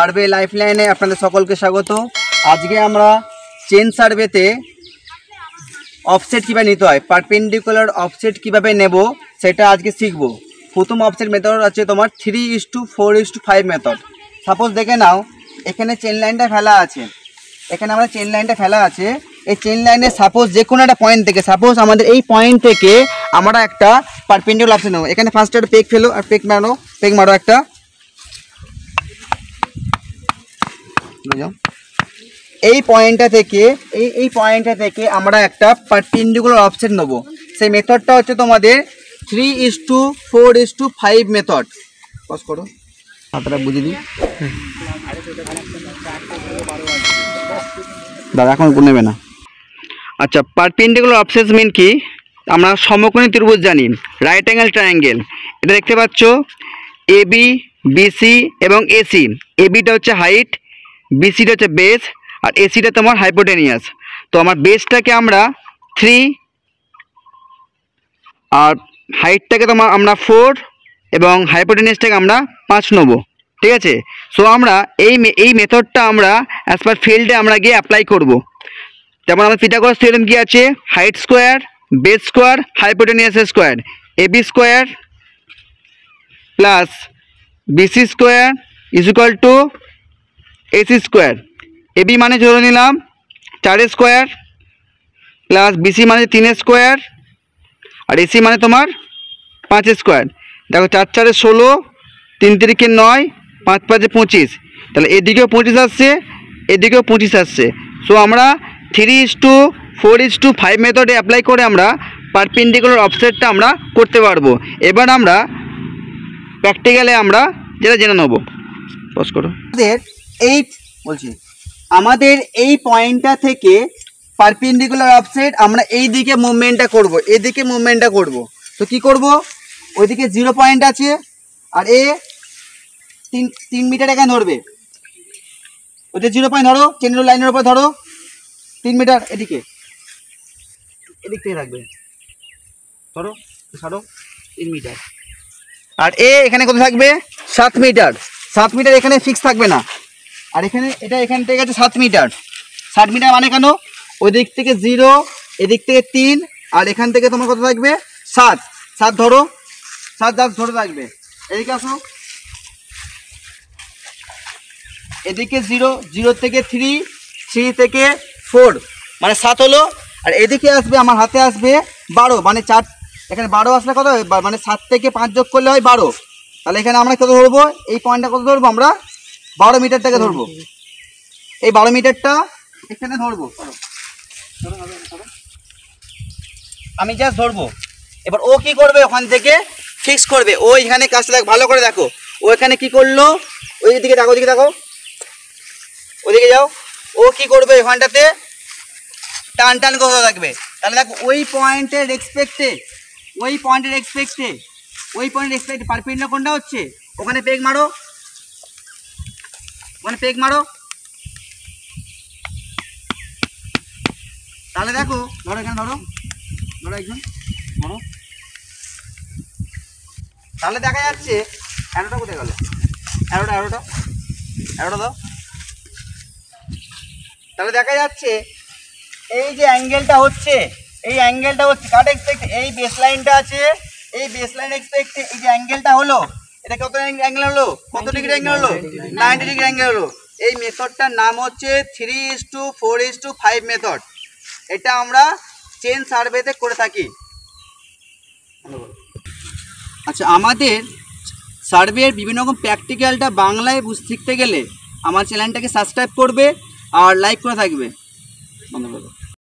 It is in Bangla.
সার্ভে লাইফলাইনে আপনাদের সকলকে স্বাগত। আজকে আমরা চেন সার্ভেতে অফসেট কীভাবে নিতে হয়, পারপেন্ডিকুলার অফসেট কীভাবে নেব সেটা আজকে শিখব। প্রথম অফসেট মেথড আছে তোমার 3:4:5 মেথড। সাপোজ দেখে নাও, এখানে চেন লাইনটা ফেলা আছে, এখানে আমরা চেন লাইনটা ফেলা আছে। এই চেন লাইনে সাপোজ যে কোনো একটা পয়েন্ট থেকে, সাপোজ আমাদের এই পয়েন্ট থেকে আমরা একটা পারপেন্ডিকুলার অফসেট নেব। এখানে ফার্স্ট একটা পেগ ফেলো আর পেগ মারো একটা, এই পয়েন্টটা থেকে আমরা একটা পারপেন্ডিকুলার অফসেট নেব। সেই মেথডটা হচ্ছে তোমাদের 3:4:5 মেথড। পজ করো, আপনারা বুঝে দিই দাদা, এখন নেবে না। আচ্ছা, পারপেন্ডিকুলার অফসেট মিন কি? আমরা সমকোণী ত্রিভুজ জানি, রাইট অ্যাঙ্গেল ট্রায়াঙ্গেল। এটা দেখতে পাচ্ছ এবি, বিসি এবং এসি। এবিটা হচ্ছে হাইট, বিসিটা হচ্ছে বেস, আর এসিটা তোমার হাইপোটেনিয়াস। তো আমার বেসটাকে আমরা 3 আর হাইটটাকে তোমার আমরা 4 এবং হাইপোটেনিয়াসটাকে আমরা 5 নেব, ঠিক আছে? সো আমরা এই মেথডটা আমরা অ্যাজ পার ফিল্ডে আমরা গিয়ে অ্যাপ্লাই করব। যেমন আমার পিথাগোরাস থিওরেম কি আছে, height square, base square, hypotenuse square, AB square plus BC square is equal to AC square. AB মানে ধরে নিলাম 4 স্কোয়ার প্লাস বিসি মানে 3 স্কোয়ার আর এসি মানে তোমার 5 স্কোয়ার। দেখো 4 4 16, 3 3 9, 5 5 25, তাহলে এদিকেও 25 আসছে, এদিকেও 25 আসছে। সো আমরা 3:4:5 মেথডে অ্যাপ্লাই করে আমরা পারপেন্ডিকুলার অফসেটটা আমরা করতে পারবো। এবার আমরা প্র্যাকটিক্যালে আমরা যেটা জেনে নেব। পজ করো। আমাদের এই পয়েন্টটা থেকে পারপেন্ডিকুলার অফসেট আমরা এই দিকে মুভমেন্টটা করব, এদিকে মুভমেন্টটা করব। তো কি করব, ওইদিকে 0 পয়েন্ট আছে আর এ 3 মিটার এখানে ধরবে। ওইটা 0 পয়েন্ট ধরো, চেনের লাইনের উপর ধরো 3 মিটার, এদিক থেকে রাখবে, ধরো ছাড়ো 3 মিটার। আর এ এখানে কত থাকবে, 7 মিটার। 7 মিটার এখানে ফিক্স থাকবে না, আর এখানে এটা এখান থেকে আছে 7 মিটার। 7 মিটার মানে কেন, ওই দিক থেকে 0, এদিক থেকে 3, আর এখান থেকে তোমার কত থাকবে 7। 7 ধরো, 7 ধরে থাকবে। এদিকে আসো, এদিকে 0 থেকে 3 থেকে 4 মানে 7 হলো। আর এদিকে আসবে, আমার হাতে আসবে 12 মানে 4, এখানে 12 আসলে কত মানে 7 থেকে 5 যোগ করলে হয় 12। তাহলে এখানে আমরা কত ধরবো, এই পয়েন্টটা কত ধরবো, আমরা 12 মিটারটাকে ধরবো। এই 12 মিটারটা এখানে ধরবো, আমি জাস্ট ধরবো। এবার ও কি করবে, ওখান থেকে ফিক্স করবে। ও এখানে কাজটা দেখো, ভালো করে দেখো। ও এখানে কি করলো, ওই দিকে দেখো, ওইদিকে দেখো, ওইদিকে যাও। ও কি করবে, ওখানটাতে টান করতে থাকবে। তাহলে দেখো ওই পয়েন্টের রেসপেক্টে পারপেন্ডিকুলার কোনটা হচ্ছে, ওখানে পেগ মারো, তাহলে দেখো, ধরো এখানে ধরো একজন ধরো, তাহলে দেখা যাচ্ছে অ্যারোটা কোথায় গেল, অ্যারোটা দাও। তাহলে দেখা যাচ্ছে এই যে অ্যাঙ্গেলটা হচ্ছে কাট এক্সপেক্ট, এই বেস লাইনটা আছে, এই বেস লাইন এক্সপেক্টে এই যে অ্যাঙ্গেলটা হলো, এটা কত অ্যাঙ্গেল হলো, কত ডিগ্রি অ্যাঙ্গেল হলো, 90 ডিগ্রি অ্যাঙ্গেল হলো। এই মেথডটার নাম হচ্ছে 3:4:5 মেথড। এটা আমরা চেন সার্ভেতে করে থাকি। আচ্ছা, আমাদের সার্ভের বিভিন্ন রকম প্র্যাকটিক্যালটা বাংলায় শিখতে গেলে আমার চ্যানেলটাকে সাবস্ক্রাইব করবে আর লাইক করে থাকবে। ধন্যবাদ।